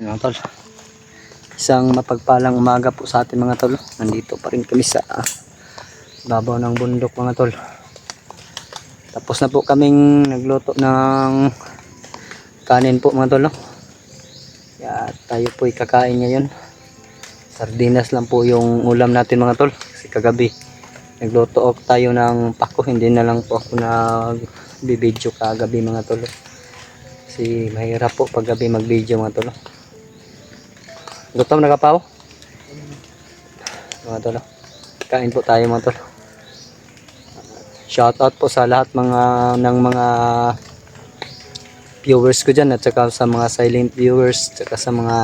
Mga tol, isang mapagpalang umaga po sa atin mga tol. Nandito pa rin kami sa babaw ng bundok mga tol. Tapos na po kaming nagluto ng kanin po mga tol, no? Kaya tayo po kakain ngayon. Sardinas lang po yung ulam natin mga tol. Kasi kagabi nagluto tayo ng pako. Hindi na lang po ako nagbibideo kagabi mga tol. Kasi mahirap po pag gabi mag-video mga tol. Gutom na kapaw? Mga tol, kain po tayo mga tol. Shoutout po sa lahat ng mga viewers ko dyan, at saka sa mga silent viewers, at saka sa mga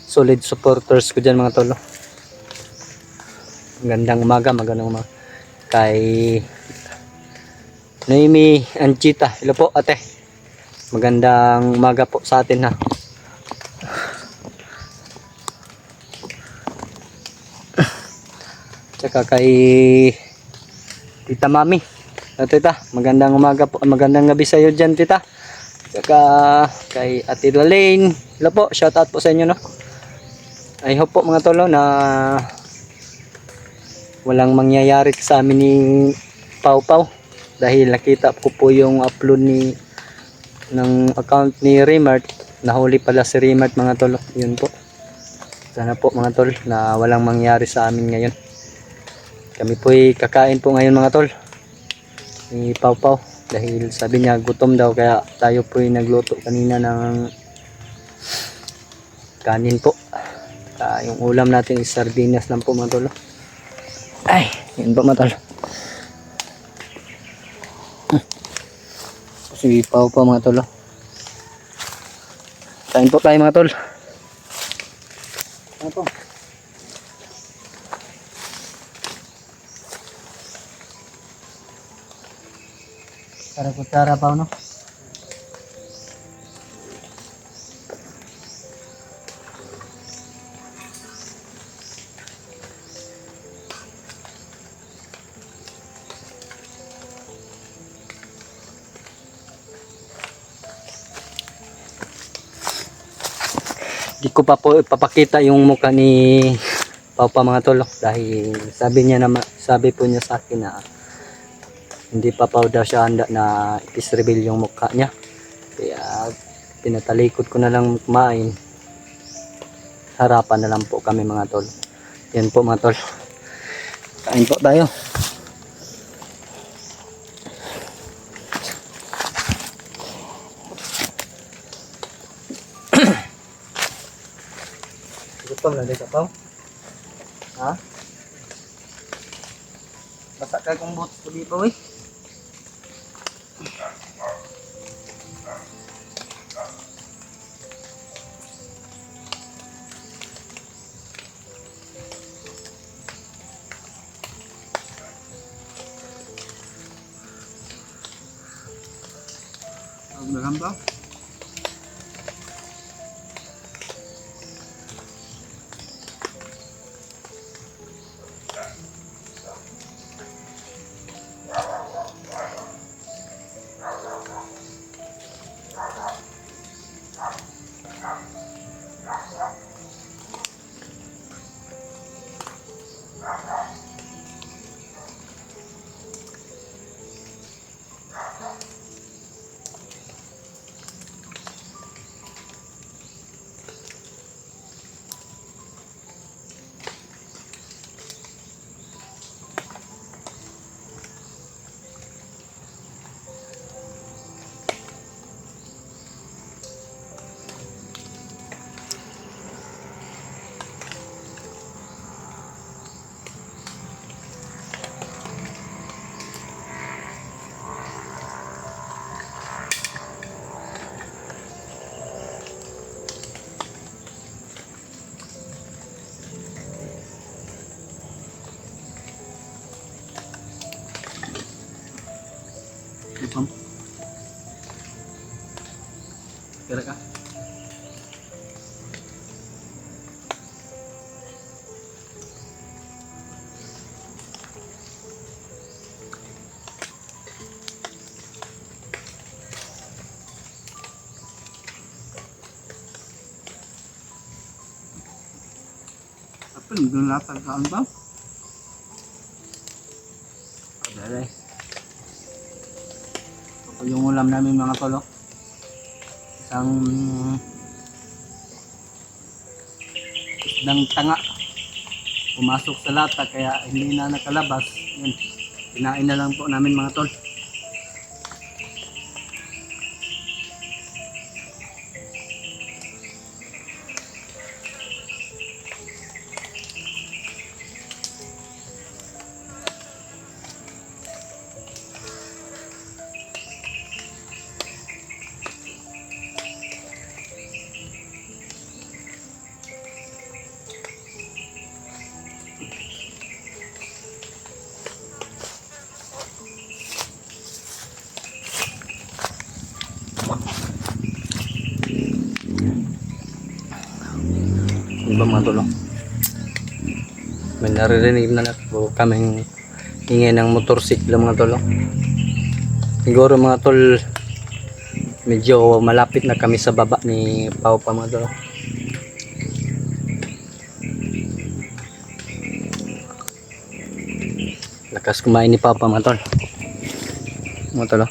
solid supporters ko dyan mga tol. Magandang umaga, magandang umaga kay Noemi Anchita. Hello po ate, magandang umaga po sa atin ha. Tsaka kay Tita Mami. Tita, magandang umaga po, magandang gabi sa iyo dyan tita. Tsaka kay Ate Lalaine. Hello po, shout out po sa inyo no. I hope po mga tolo na walang mangyayari sa amin ni Pau Pau. Dahil nakita ko po yung upload ng account ni Remart. Nahuli pala si Remart mga tolo. Yun po. Sana po mga tol na walang mangyari sa amin ngayon. Kami po'y kakain po ngayon mga tol ni Pau Pau, dahil sabi niya gutom daw, kaya tayo po'y nagluto kanina ng kanin po. Yung ulam natin is sardinas lang po mga tol. Ay, yun po mga tol. Si Pau Pau mga tol. Kain po tayo mga tol. Ano po? Kutsara pa no? Di ko pa po ipapakita yung mukha ni Pau Pau mga tol, dahil sabi po niya sa akin na hindi pa po daw siya handa na i-reveal yung mukha niya. Kaya pinatalikod ko na lang kumain. Harapan na lang po kami mga tol. Yan po mga tol. Kain po tayo. Gutom na din ka pa? Ha? Basta ka kung boots ko dito eh. Maganda. Ipam. Kira ka? Doon latag ka ba? Dali. Ito yung ulam namin mga tol. Isang isdang tanga. Pumasok sa lata kaya hindi na nakalabas. Yan. Kinain na lang po namin mga tol. Ano ba mga tol? May naririnig na po kaming ingay ng motorsiklo mga tol. Siguro mga tol, medyo malapit na kami sa baba ni Pao pa mga tol. Lakas kumain ni Pao pa mga tol. Mga tol.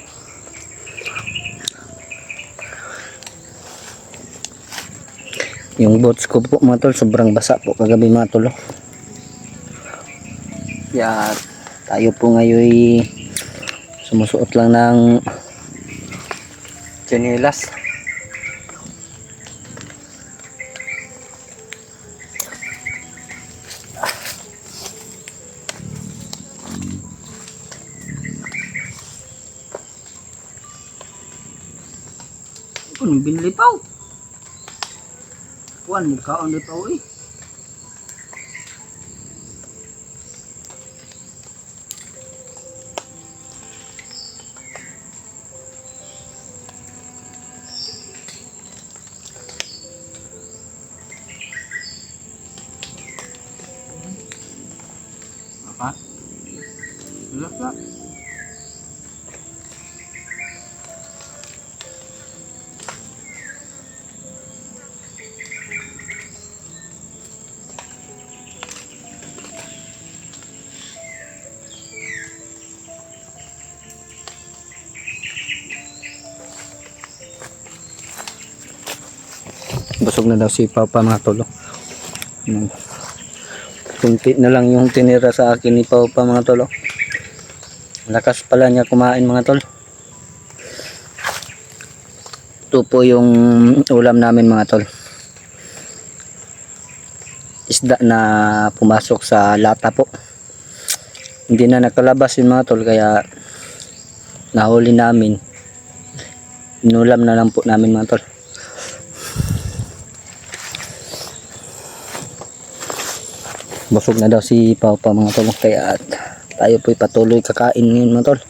Yung boots ko po mga tol, sobrang basa po kagabi mga tol. Kaya tayo po ngayon sumusuot lang ng tsinelas. Kung binili pa kuan ni kaon ni Pao eh. Apa? Jelas lah. Busog na daw si Papa mga tolo. Kunti na lang yung tinira sa akin ni Papa mga tolo. Lakas pala niya kumain mga tol. Ito po yung ulam namin mga tol. Isda na pumasok sa lata po. Hindi na nakalabas yun mga tol kaya nahuli namin. Inulam na lang po namin mga tol. Busog na daw si Papa mga tol kaya tayo po'y patuloy kakain ngayon mga tol.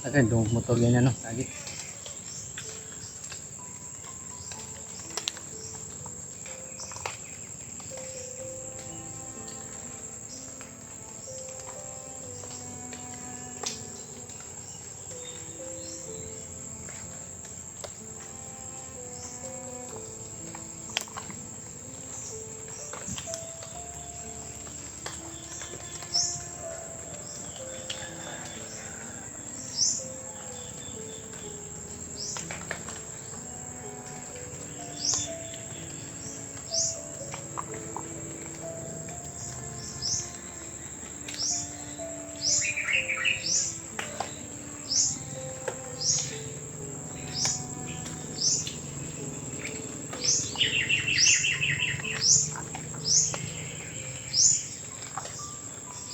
Akan dong motor ganyan no lagi.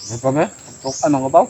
Apa ba? Tok ano ba?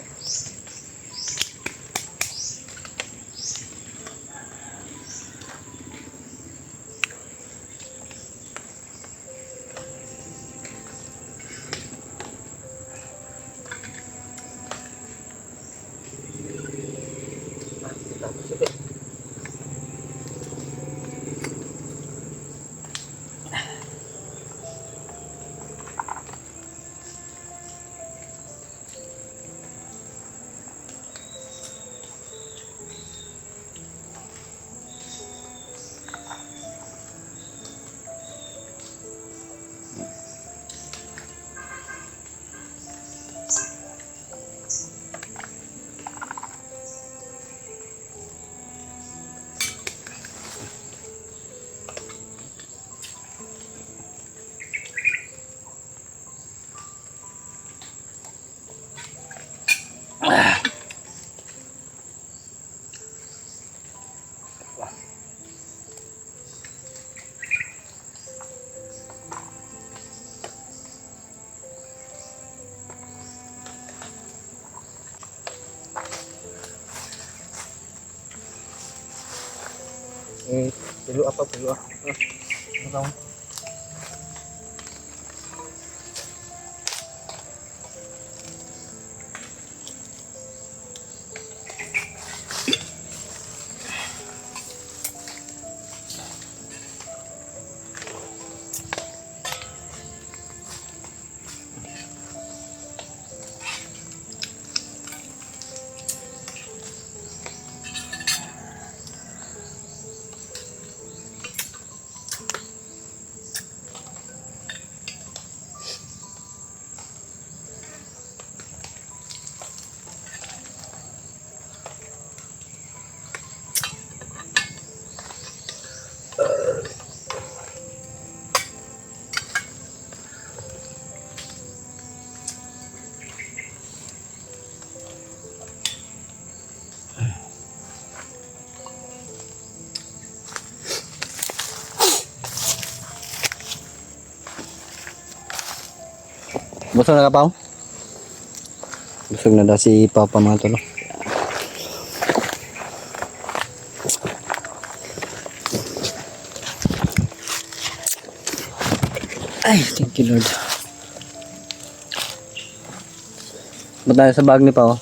Pilo apa, pilo ah. Ito. Busog na ka, Pao? Busog na daw si Pao pa mga tolo. Ay, thank you Lord. Ba't tayo sa bag ni Pao?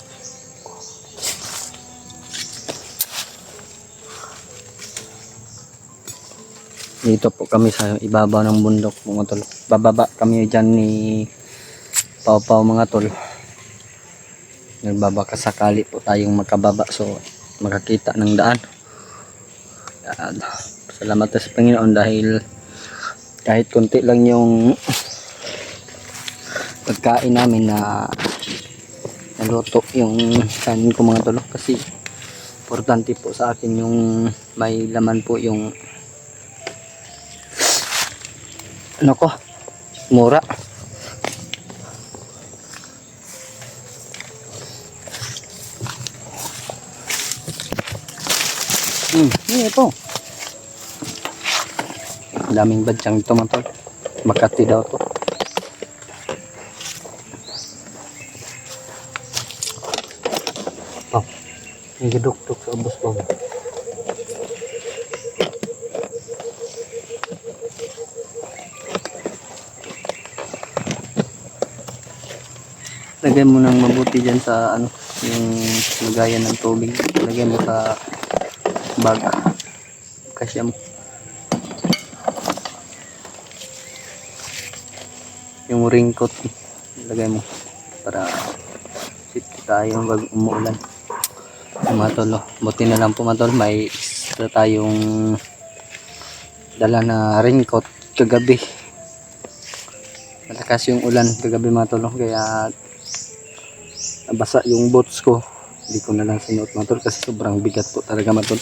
Dito po kami sa ibabaw ng bundok mga tol. Bababa kami dyan ni Pao mga tol. Nagbabaka sakali po tayong makababa so makakita ng daan. Salamat sa Panginoon dahil kahit konti lang yung pagkain namin na naluto yung kanin ko mga tol. Kasi importante po sa akin yung may laman po yung ano ko, mura. Ito. Daming badyang ito mga tol. Makati daw to. Oh, yung giduk-duk sa ubos ko. Lagay mo nang mabuti dyan sa ano, yung lagayan ng tubig. Lagay mo sa bag. Kasya mo. Yung raincoat lagay mo para safety tayo pag umuulan. Mga tol, buti na lang po mga tol, may extra tayong dala na raincoat kagabi. Malakas yung ulan kagabi mga tol, kaya nabasa yung boots ko. Hindi ko na lang sinuot mga tol kasi sobrang bigat po talaga mga tol.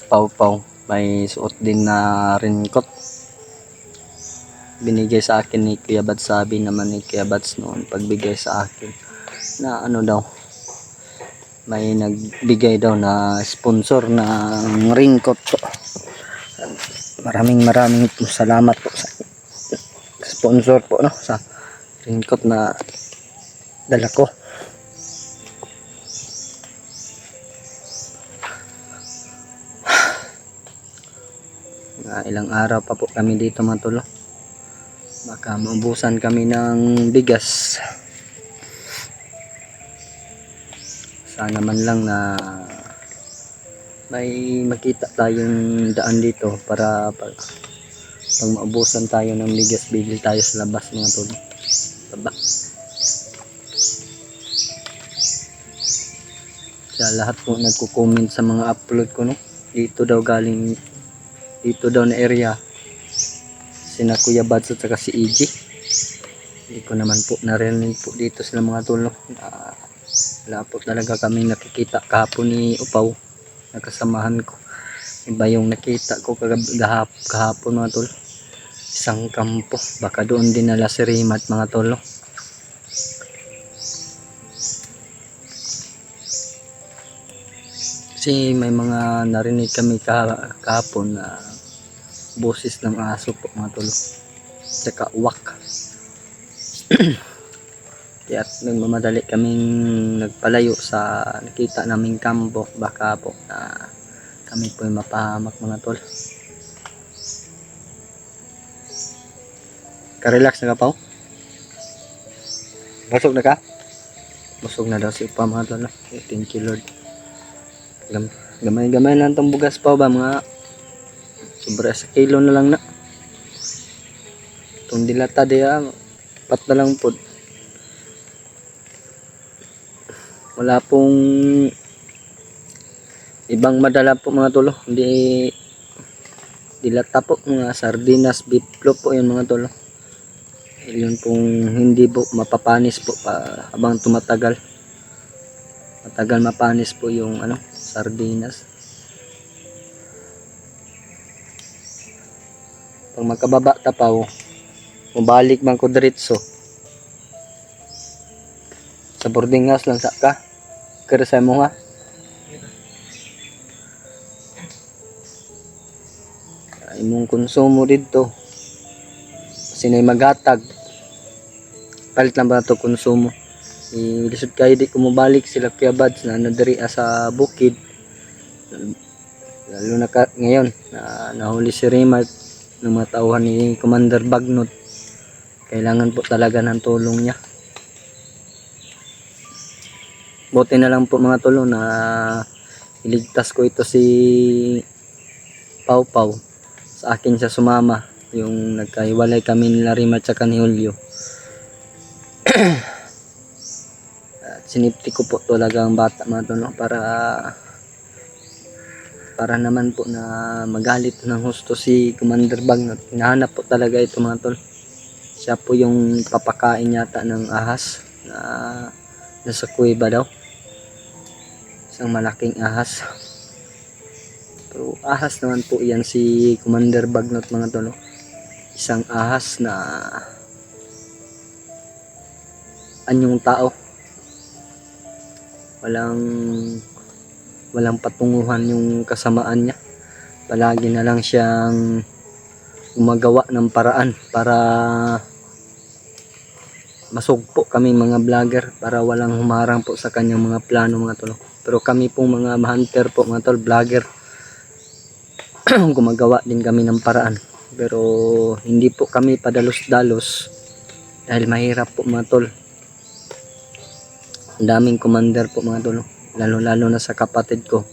Pau may suot din na raincoat. Binigay sa akin ni Kuya Bats, sabi naman ni Kuya Bats noon pagbigay sa akin na ano daw, may nagbigay daw na sponsor ng raincoat po. Maraming salamat po sa sponsor po no, sa raincoat na dala ko. Ilang araw pa po kami dito mga tol. Baka maubusan kami ng bigas. Sana man lang na may makita tayong daan dito para pag maubusan tayo ng bigas, bigil tayo sa labas mga tol. Baba. Kaya lahat po nagko-comment sa mga upload ko no. Dito daw galing, dito daw na area sina Kuya Bats at saka si EG. Hindi ko naman po narinig po dito sila mga tol. Wala po talaga kaming nakikita kahapon ni Upaw, nakasamahan ko. Iba yung nakita ko kahapon mga tol, isang kampo. Baka doon dinala si Rimat mga tol. Kasi may mga narinig kami kahapon na boses ng aso po mga tol, saka uwak. Kaya't nagmamadali kaming nagpalayo sa nakita naming kampo, baka po na kami po ay mapahamak mga tol. Ka-relax na ka pa? Busog na ka? Busog na daw si pa mga tol. Thank you Lord. Gamay-gamay lang itong bugas pa ba mga sobra sa kilo na lang na. Itong dilata diya, pat na lang po. Wala pong ibang madala po mga tolo. Hindi dilata po, mga sardinas, beef flow po yun mga tolo. Yun pong hindi po mapapanis po pa habang tumatagal. Matagal mapanis po yung sardinas. Pag magkababa tapaw, mabalik man ko diretso. Sa boarding house lang sa ka. Keresay mo nga. Imong konsumo dito. Sinay magatag. Palit lang ba ito konsumo? Ilisod kayo di kumabalik sila Kuya Bads na nadiri sa bukid. Lalo na ngayon na nahuli si Raymart ng mga tauhan ni Commander Bagnot. Kailangan po talaga ng tulong niya. Buti na lang po mga tulong na iligtas ko ito si Pau Pau. Sa akin siya sumama. Yung nagkahiwalay kami nila Raymart at ni Julio. Sinipti ko po talaga ang bata mga tulong para naman po na magalit ng husto si Commander Bagnot. Hinahanap po talaga ito mga tol. Siya po yung papakain yata ng ahas na nasa kuweba daw. Isang malaking ahas. Pero ahas naman po yan si Commander Bagnot mga tol. Isang ahas na anyong tao. Walang patunguhan yung kasamaan niya. Palagi na lang siyang gumagawa ng paraan para masugpo kami mga vlogger, para walang humarang po sa kanyang mga plano mga tol. Pero kami pong mga hunter po mga tol, vlogger, gumagawa din kami ng paraan. Pero hindi po kami padalos-dalos dahil mahirap po mga tol. Ang daming commander po mga tol, lalo na sa kapatid ko.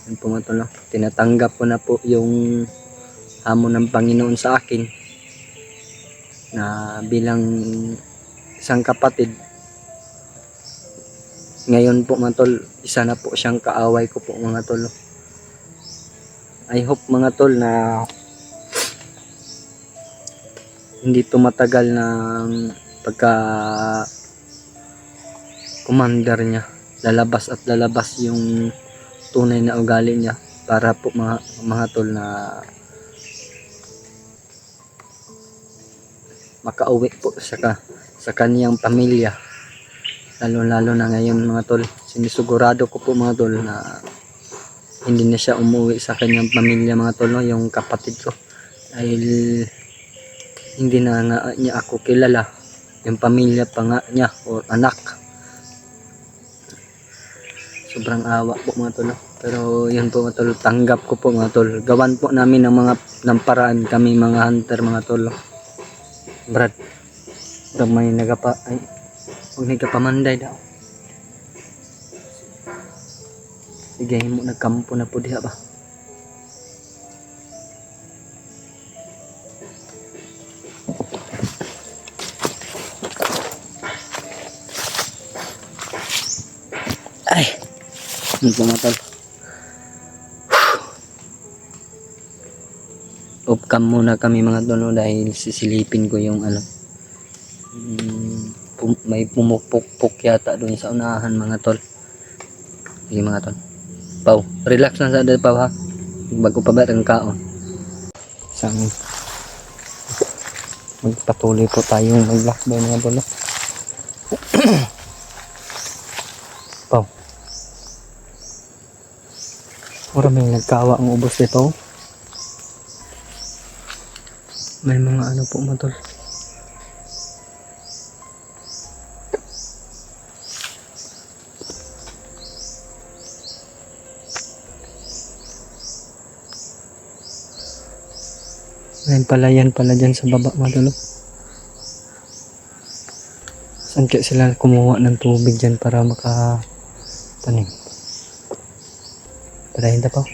Yan po mga tol, tinatanggap ko na po yung hamon ng Panginoon sa akin na bilang isang kapatid. Ngayon po mga tol, isa na po siyang kaaway ko po mga tol. I hope mga tol na hindi tumatagal ng pagka commander niya, lalabas yung tunay na ugali niya, para po mga tol na makauwi po sa kaniyang pamilya, lalo na ngayon mga tol. Sinisigurado ko po mga tol na hindi na siya umuwi sa kanyang pamilya mga tol, no? Yung kapatid ko, dahil hindi na nga niya ako kilala, yung pamilya pa nga niya o anak. Sobrang awa po mga tol. Pero yun po mga tol, tanggap ko po mga tol. Gawan po namin ng paraan kami mga hunter mga tol. Brad, may huwag nagapamanday daw. Sige mo, nagkampo na po diha ba. Ay, ito mga tol. Off cam muna kami mga tol, dahil sisilipin ko yung may pumupukpuk yata doon sa unahan mga tol. Sige mga tol, Pau, relax lang sa dali Pau ha, bago pa ba ang kaon. Magpatuloy po tayong maglakbay mga tol. Pau, mura may nagkawa ang ubos dito. May mga po mga tol. May palayan pala dyan sa baba mga tol. Saan kaya sila kumuha ng tubig dyan para makatanim? Palayan na pa.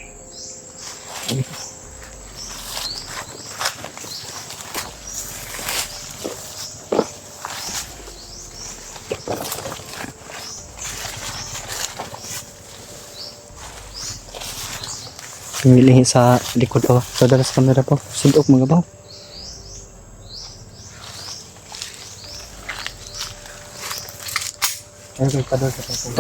Pumili sa likod pa. Sa dalas camera pa. Sudok mga baw. Ayun kayo pa doon sa tapong.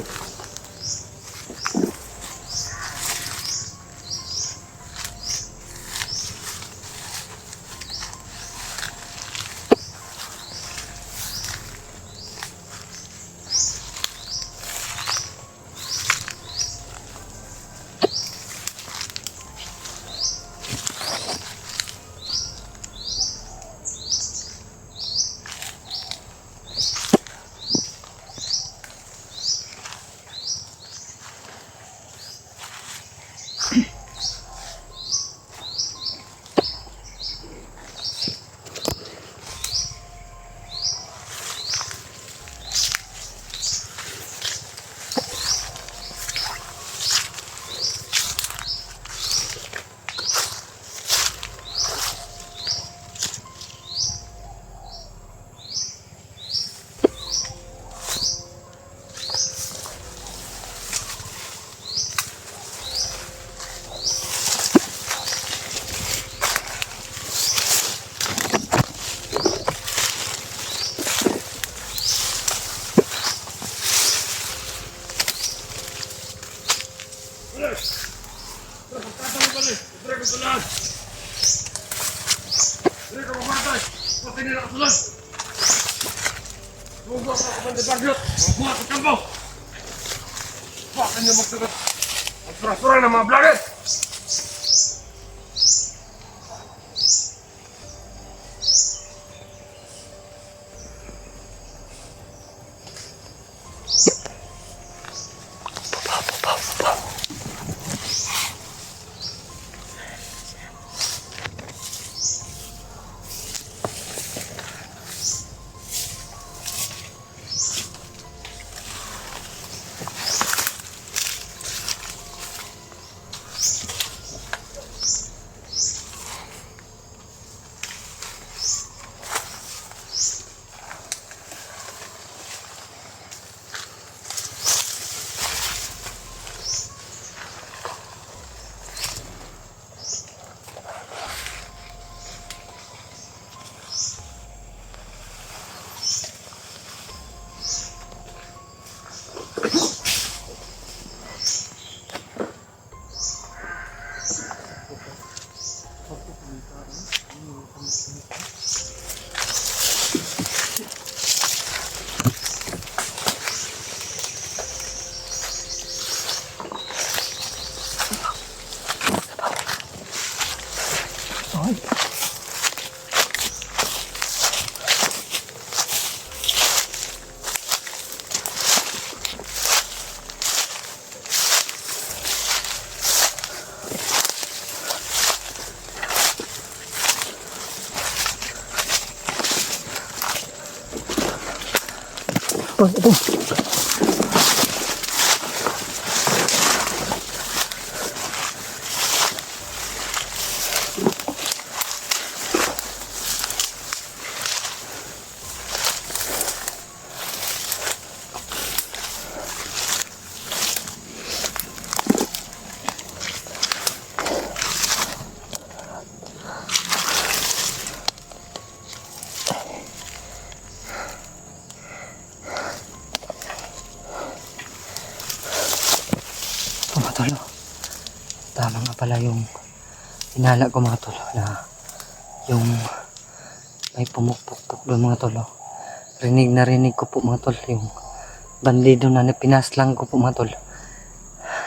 Surah-surah nama belakang. Ito. Mga tolo, tama nga pala yung inala ko mga tolo na yung may pumukpukpuk doon mga tolo. Rinig na rinig ko po mga tol yung bandido na pinaslang ko po mga tol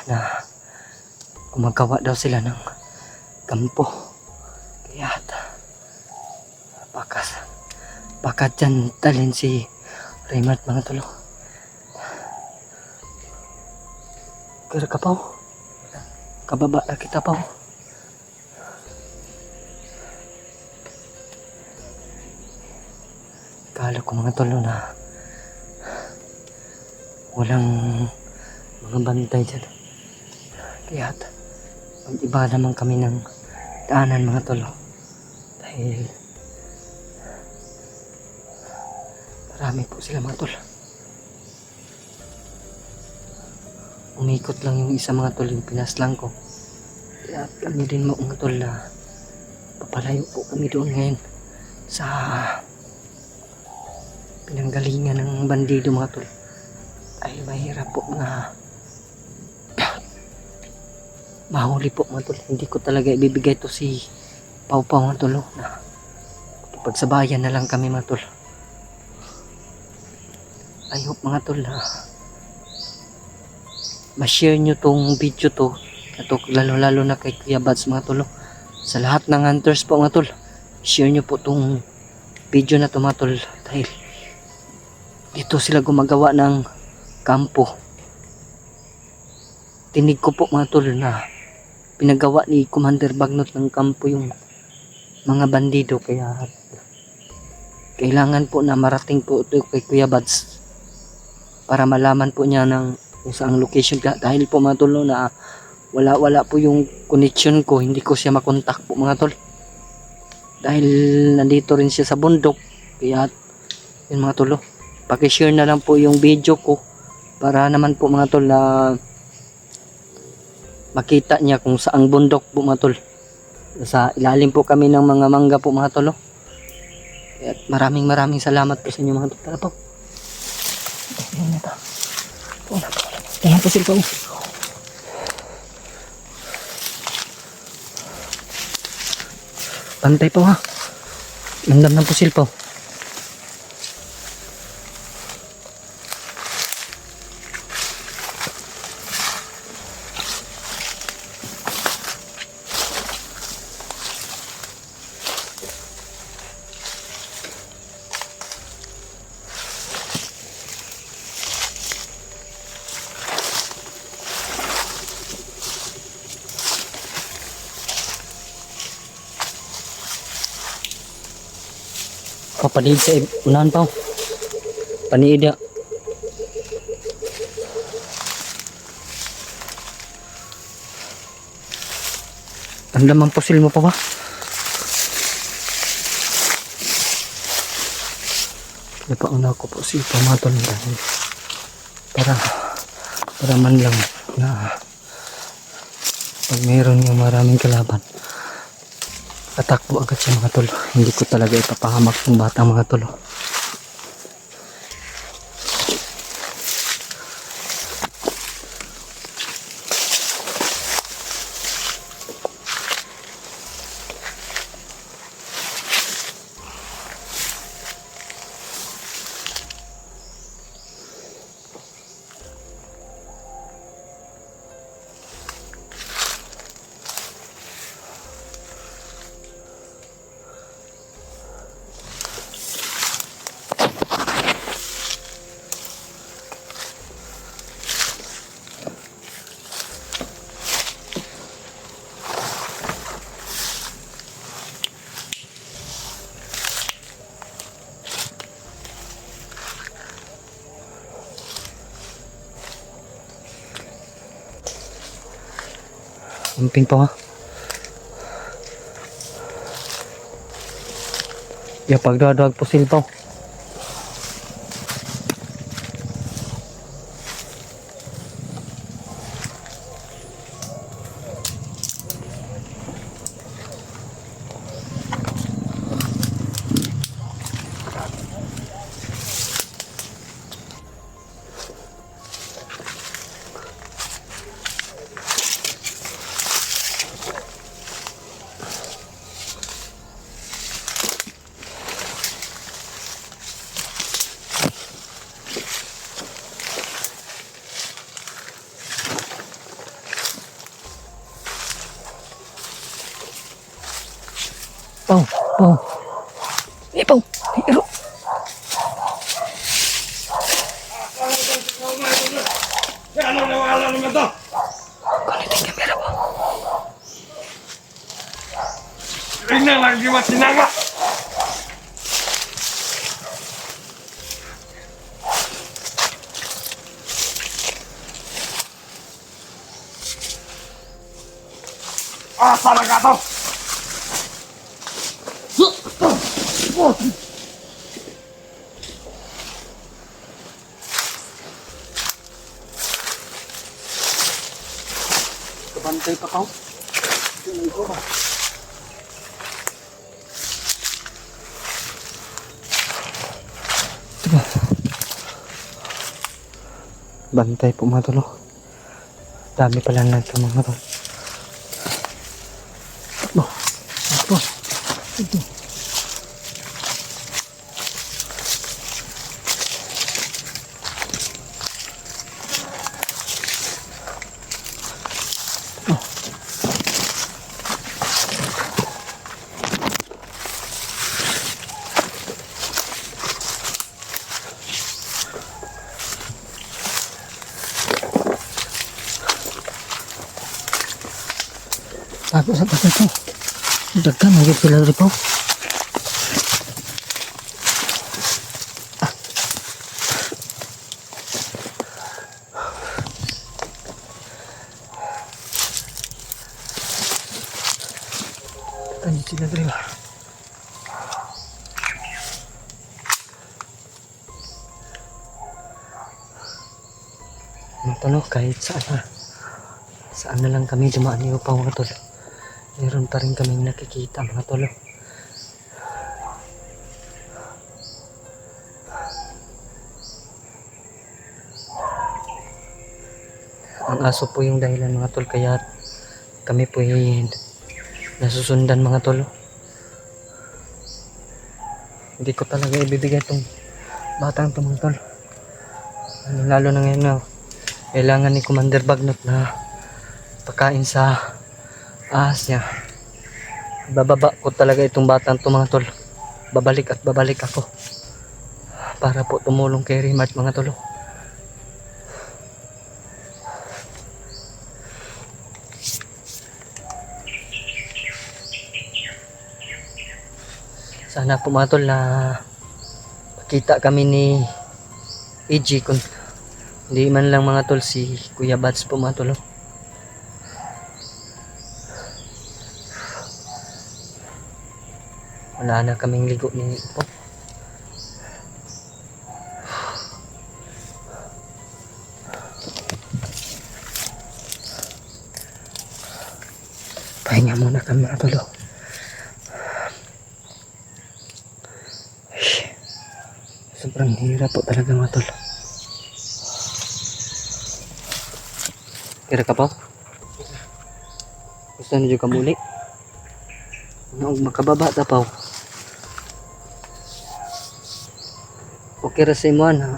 na gumagawa daw sila ng kampo. Kaya baka dyan talin si Raymart mga tolo. Kira ka pa kababa na kita pa akala ko mga tol na walang mga bantay dyan. Kaya mag-iba naman kami ng daanan mga tol. Dahil marami po sila mga tol. Umikot lang yung isa mga tol, yung pinaslang ko. Kaya kami din mga tol na papalayo po kami doon ngayon sa pinanggalingan ng bandido mga tol. Ay mahirap po na mahuli po mga tol. Hindi ko talaga ibibigay to si Pau Pau mga tol na pagsabayan na lang kami mga tol. I hope mga tol na ma-share nyo tong video to lalo na kay Kuya Bads mga tol. Sa lahat ng hunters po mga tol, share nyo po tong video na to mga tol. Dahil dito sila gumagawa ng kampo. Tinig ko po mga tol na pinagawa ni Commander Bagnot ng kampo yung mga bandido. Kaya kailangan po na marating po ito kay Kuya Bads para malaman po niya ng kung saan location ka. Dahil po mga tol na wala po yung connection ko, hindi ko siya makontak po mga tol. Dahil nandito rin siya sa bundok. Kaya yun mga tol, paki-share na lang po yung video ko para naman po mga tol na makita niya kung saang bundok po mga tol. Sa ilalim po kami ng mga mangga po mga tol. At maraming salamat po sa inyo mga tol. Tara po. Ayan na to. Ayan po sila po. Pantay po ha. Landam ng pusil po. Paniid sa unahan pa. Paniid ya. Ang lamang pusil mo pa ba? Napauna ko po si pamaton dahil para man lang na pag mayroon yung maraming kalaban, tatakbo agad siya mga tol. Hindi ko talaga ipapahamak ng bata mga tol. Amping pa ha. Ya pagdadag po silpaw. Pau, Pau. Pau. Iro. Ano nawala naman to? Kulitin kamera po. Tingnan lang di masinanga. Asa na ka to? Kabantay pa ka. Bantay po mga tol. Dami pala nagka mga tol. Ito. Ito. Ako sa tagal to. Dagkan, higit sila rin po. Higit sila rin. Mga tolo, kahit saan na lang kami dumaan niyo pa mga tolo. Meron pa rin kaming nakikita mga tolo. Ang aso po yung dahilan mga tol, kaya kami po ay nasusundan mga tolo. Hindi ko talaga ibibigay itong batang ito mga tol. Lalo na ngayon na kailangan ni Commander Bagnot na pakain sa ahas niya. Bababa ko talaga itong batang ito mga tol. Babalik at babalik ako para po tumulong kay Rimart mga tol. Sana po mga tol na makita kami ni EG kung hindi man lang mga tol si Kuya Bats po mga tol. Wala na kaming ligo ni po. Pahinga muna kami mga tol. Sobrang hirap po talaga mga tol. Kira ka pa? Gusto nyo ka muli? Ano, makababa ta pa. Okay ra sa imuan ha.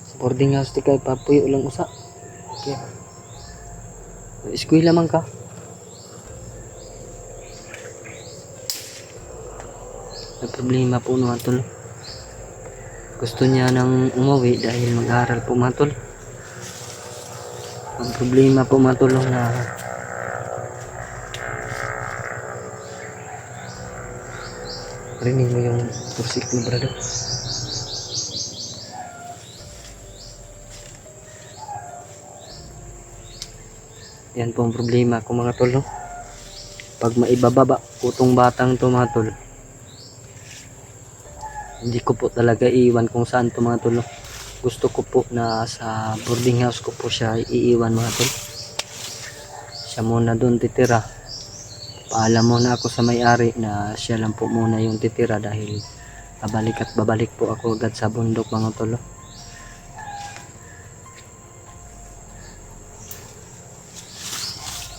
Sa boarding house di kay papuyo lang usa. Okay. Eskwela man ka. May problema po mga tol. Gusto niya nang umuwi dahil mag-aaral po mga tol. Ang problema po mga tol na rinig mo yung tursik ni brado. Yan po ang problema ko mga tol. Pag maibababa ko tong batang to mga tol, hindi ko po talaga iiwan kung saan to mga tol. Gusto ko po na sa boarding house ko po siya iiwan mga tol. Siya muna doon titira. Paalam muna ako sa may-ari na siya lang po muna yung titira dahil babalik at babalik po ako agad sa bundok mga tol.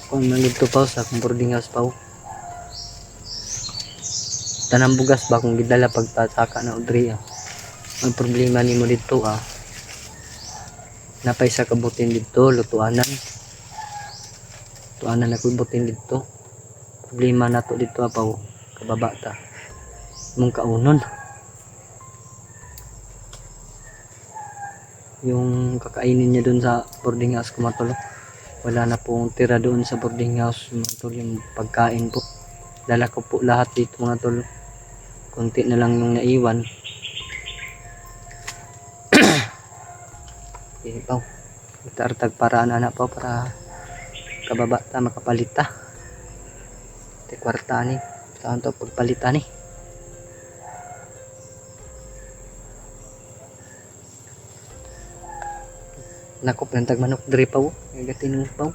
Kung nandito pa sa boarding house pa. Tanang bugas ba kung gidala pagpasaka na Audrey ah. Ang problema nimo dito ah. Napay sa kabutin dito, lutuanan. Lutuanan ako butin dito. Problema na to dito ah, pa kababa ta. Mong kaunon. Yung kakainin niya dun sa boarding house ko matulog. Wala na pong tira doon sa boarding house mga tol, yung pagkain po. Dala ko po lahat dito mga tol. Kunti na lang yung naiwan. Okay, paw. Itartag paraan anak pa para kababa ta makapalit ta. Ito kwarta ni. Saan to pagpalitan ni. Nakop ng tagmanok diri pa wo. Gatin mo pa wo.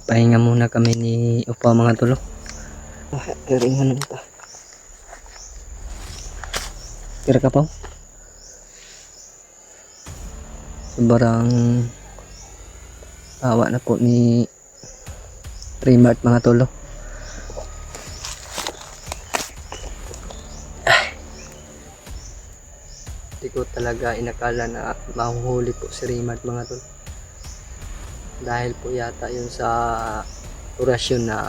Pahinga muna kami ni Upa mga tulo. Ringan naman ta. Kira ka pa? Sobrang awa na po ni Remart mga tulo. Hindi ko talaga inakala na mahuhuli po si Remart mga tulo. Dahil po yata yun sa orasyon na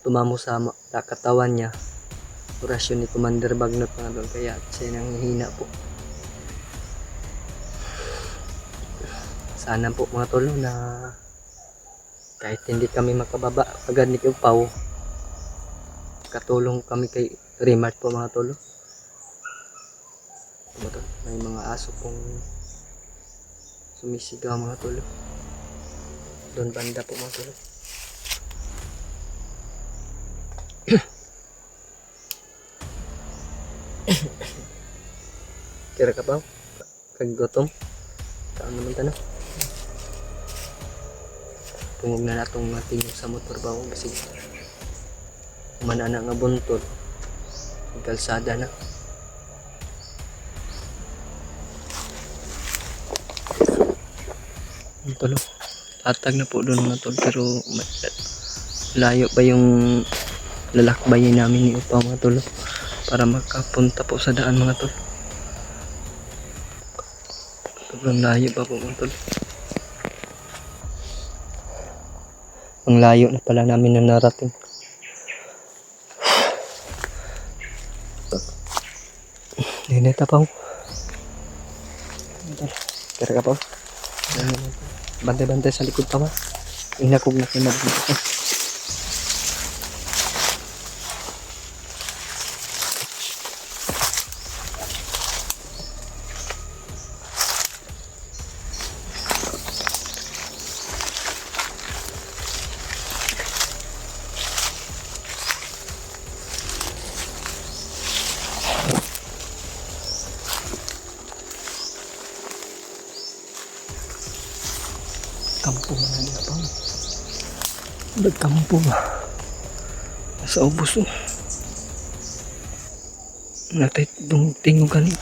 tumamo sa katawan niya, orasyon ni Commander Bagnot mga tol, kaya siya nanghihina po. Sana po mga tol na kahit hindi kami makababa agad ni Pau, katulong kami kay Remart po mga tol. May mga aso pong sumisigaw mga tulo. Doon banda po mga tulo. Kira ka ba? Kaggutom? Saan naman tanong? Tungog na natong tingog sa motor ba? Kasi manana nga buntod. Kalsada na. Tulo. Tatag na po doon mga tol, pero layo pa yung lalakbayin namin ni Upa mga tol para makapunta po sa daan mga tol. Sobrang layo pa po mga tol. Ang layo na pala namin na narating. Ninita pa. Kira ka pa. Bantay-bantay sa likod pa ba? Inakog na kayo magbibigay. Kampo na nila pa. Nagkampo ba? Nasa ubos o. Natay tingog kani.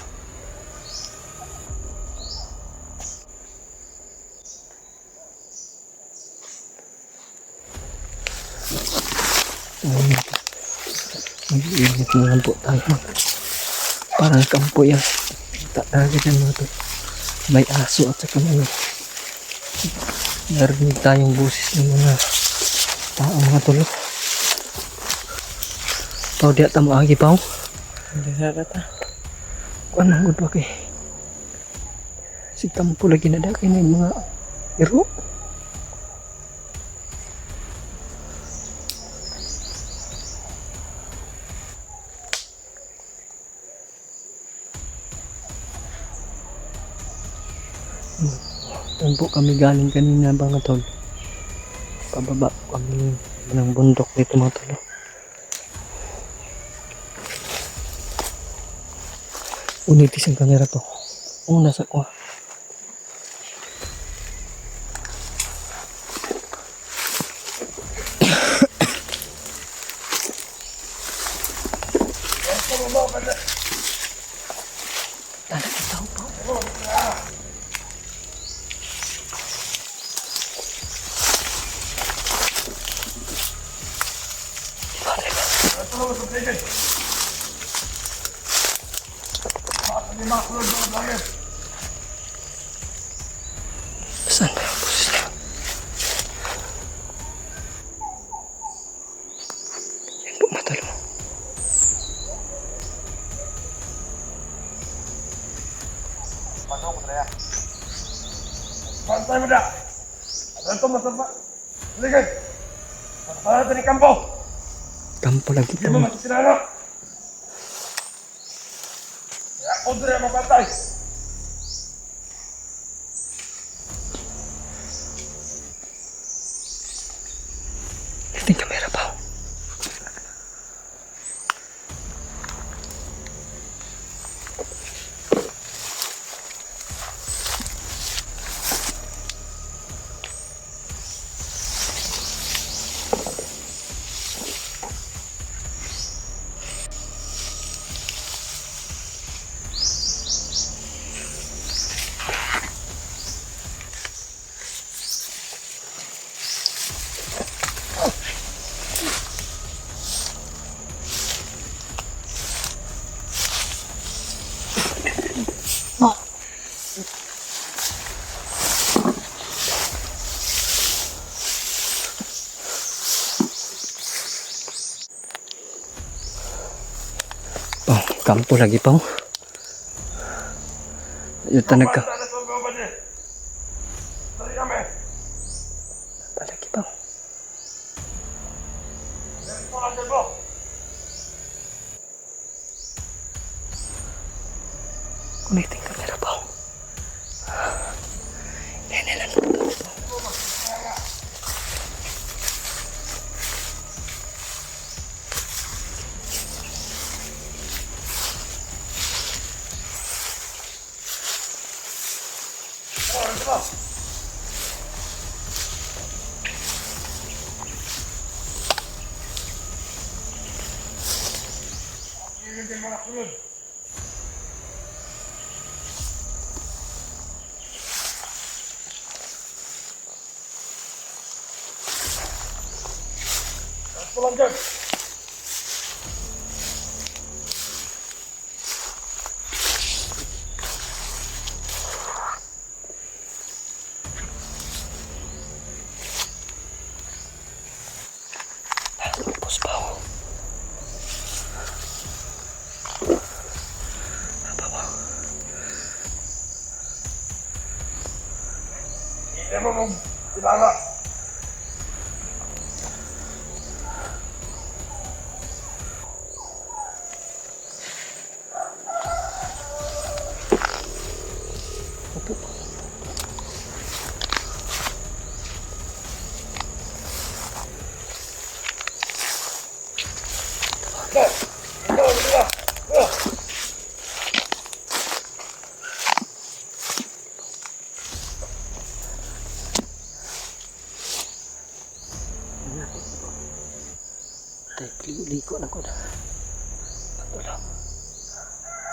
Mag-iinit na lang po tayo. Parang kampo yan. Tatagad yan mga to. May aso at saka may narinig tayong busis ng mga tao mga tulo. Pao di ata maagi pao. Hindi sarata. Kuan ang good kay. Si kampo lagi na daki na mga iro. Doon po kami galing kanina mga tol. Pababa kami ng bundok dito mga tol. Unitis ang kamera to. Ang nasa ko. Tala kita po. Saan ba yung busis niya? Yan po matalo. Pantay mo na! Ano ito masama? Ligay! Para ito ni Kampo. Kampo lagi Hindi to. mo masisinano. Kaya ako doon ang mapatay. Ito yung kamera pa. Oh, kampo lagi pa. Ito nagka. Pagkakita na sa baba niya. Dari kami. Lagi pa. Dari ko lang dyan mo. Connecting kamera pa. Nenelan. Oh, ito ba? Hindi din mga sunod. Ito lang dyan. Tapos pa. Hindi mo mong kilala. Tayo, liko na ko na. Matulo.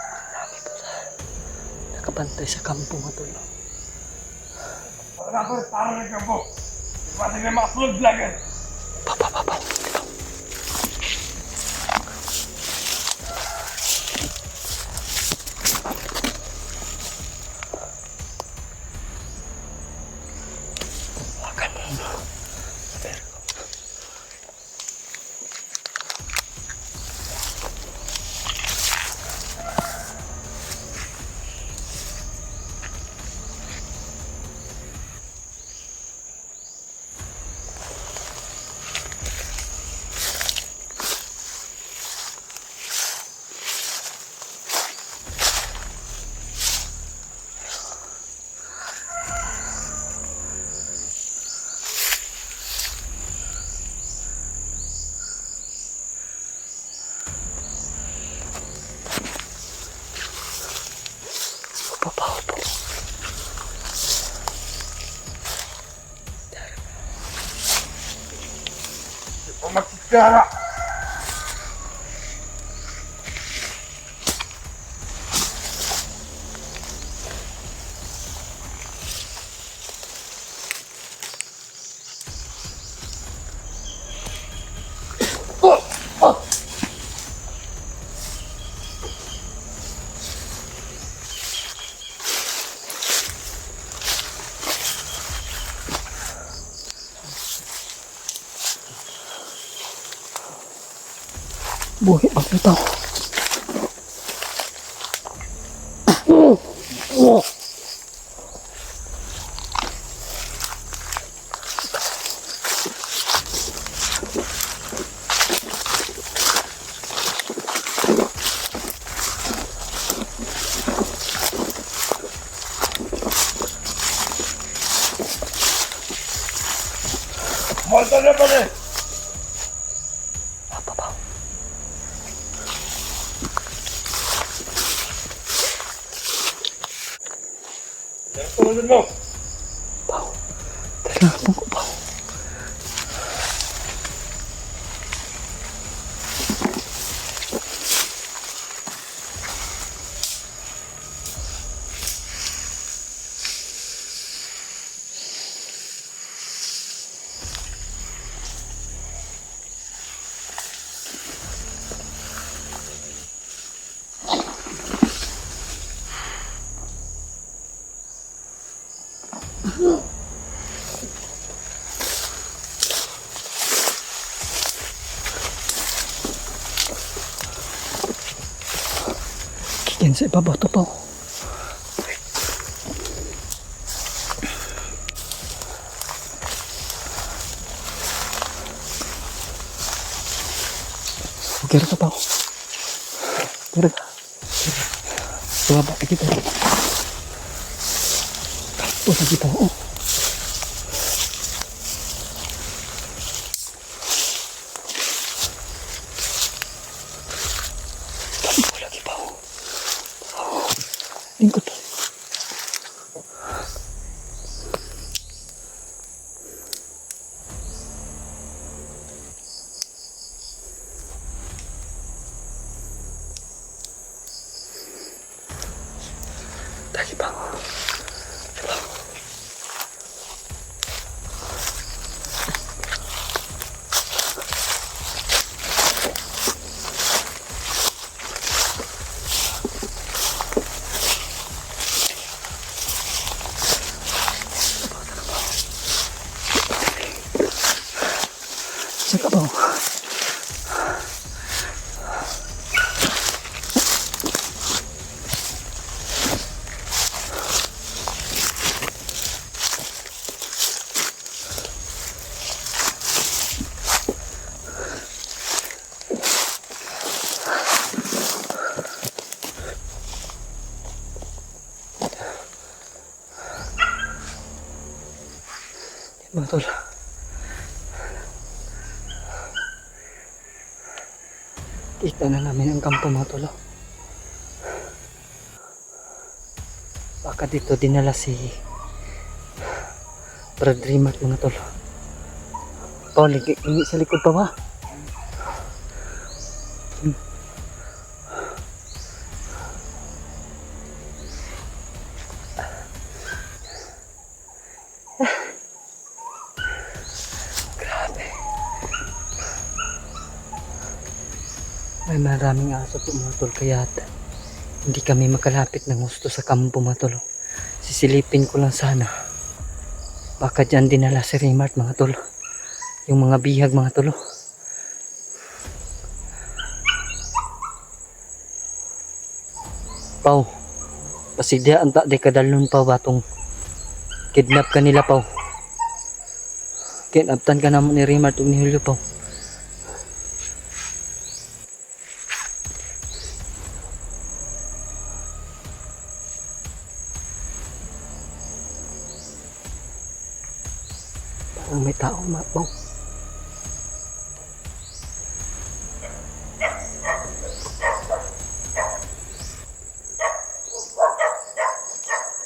Marami po sa nakabantay sa kampo, matulo. Pagkakita ko parang ng Kampo. Pati may mga sunod vlogger. Pa. Ito. Wakan mo. Pero, upo. O magsiskara. Buhay pa ito. Falta na pala eh. Apa pa? Tulungan mo. Pao. Talapon ko, Pao. Kikin sa ibabaw to, Pao. Okay ra to, Pao. Tira ka. Tumaba ka kita. Kalpo sa kita, oh. Kalpo lagi, Pao. Lingkod. Lagi, Pao. Saka, Pao. Mga tol. Kita na namin ang kampo, mga tol. Baka dito dinala si Brad Rimat, mga tol. Pao, ligi sa likod pa ba? May maraming aso po, mga tol, kaya hindi kami makalapit ng gusto sa kampo, mga tol. Sisilipin ko lang sana. Baka dyan dinala si Rimart, mga tol. Yung mga bihag, mga tol. Pao, pasigya ang tak di kadalun, Pao, batong kidnap ka nila, Pao. Kidnaptan ka naman ni Rimart ug ni Julio, Pao. Parang may tao, Pao.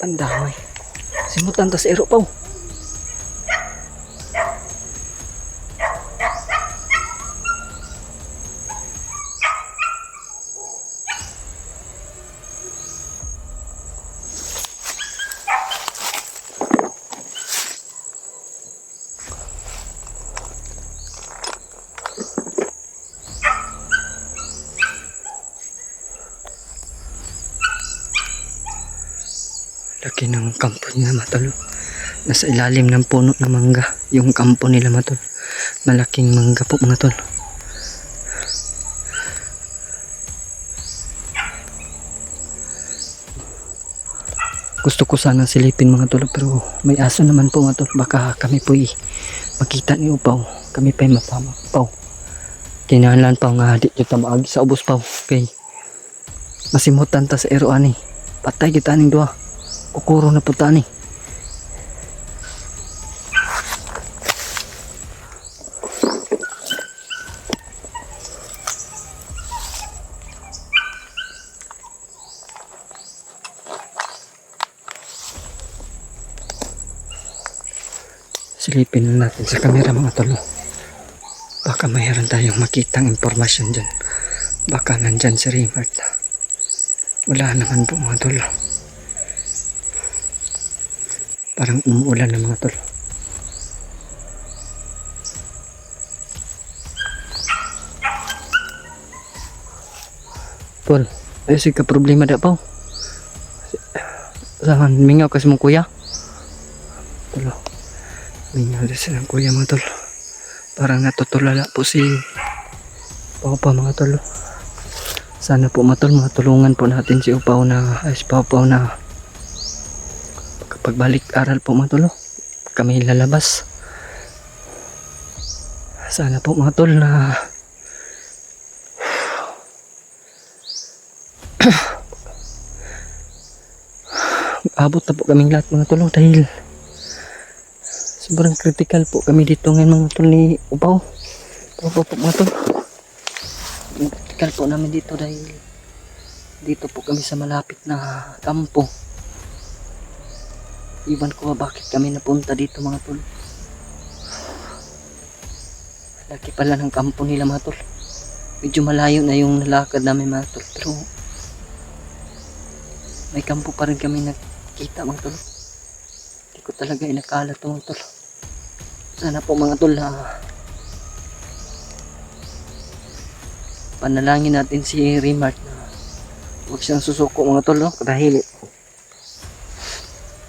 Pandamay. Simutan ta sa ero, Pao. Laki ng kampo nila, matol. Nasa ilalim ng puno ng mangga yung kampo nila, matol. Malaking mangga po, mga tol. Gusto ko sana silipin, mga tol, pero may aso naman po, mga tol. Baka kami po makita ni Upaw. Kami pa'y mapama, Upaw. Kinahalan, Paw, nga di dito maagi sa ubos, Paw. Okay. Masimutan ta sa ero, ani. Patay kita aning dua. Kukuro na po ta, ani. Silipin na natin sa camera mga tol. Baka mayroon tayong makitang impormasyon dyan. Baka nandyan si Raymart. Wala naman po mga tol. Parang umuulan na mga tol. Tol, ayos ka problema da pa. Saan mingaw kasi mong kuya? Tol, mingaw din silang kuya mga tol. Parang natutulala po si Papa mga tol. Sana po matulungan po natin si Upaw na si Papa na kapag balik aral po mga tol. Kami lalabas. Sana po mga tol na abot na po kaming lahat mga tol dahil sobrang critical po kami dito ngayon mga tol ni Upaw. Upaw po mga tol. Critical po namin dito dahil dito po kami sa malapit na kampo. Iwan ko ba bakit kami napunta dito mga tol. Laki pala ng kampo nila mga tol. Medyo malayo na yung nalakad namin mga tol. Pero may kampo pa rin kami nakita mga tol. Hindi ko talaga inakala ito mga tol. Sana po mga tol panalangin natin si Raymart na huwag siyang susuko mga tol. No? Dahil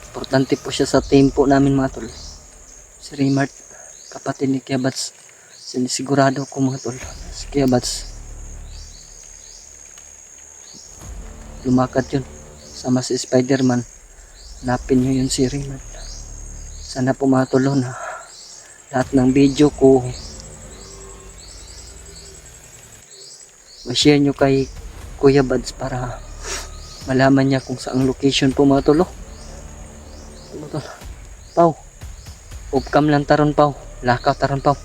importante po siya sa tempo namin mga tol. Si Raymart, kapatid ni Kiabats. Sinisigurado ko mga tol. Si Kiabats lumakad yun. Sama si Spider-Man. Hanapin nyo yun si Raymart. Sana po mga tol na lahat ng video ko ma-share nyo kay Kuya Bads para malaman niya kung saang location po mga tol. Pau, upcam lang taron Pau. Lakaw taron Pau.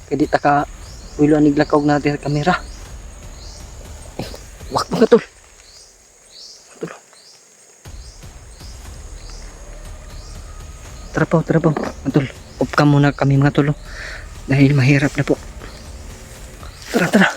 Kaya di taka wilo aniglakaw natin sa kamera. Wak mga tol. Tara Pau, mga tol. Upcam muna kami mga tol. Dahil mahirap na po. Tara.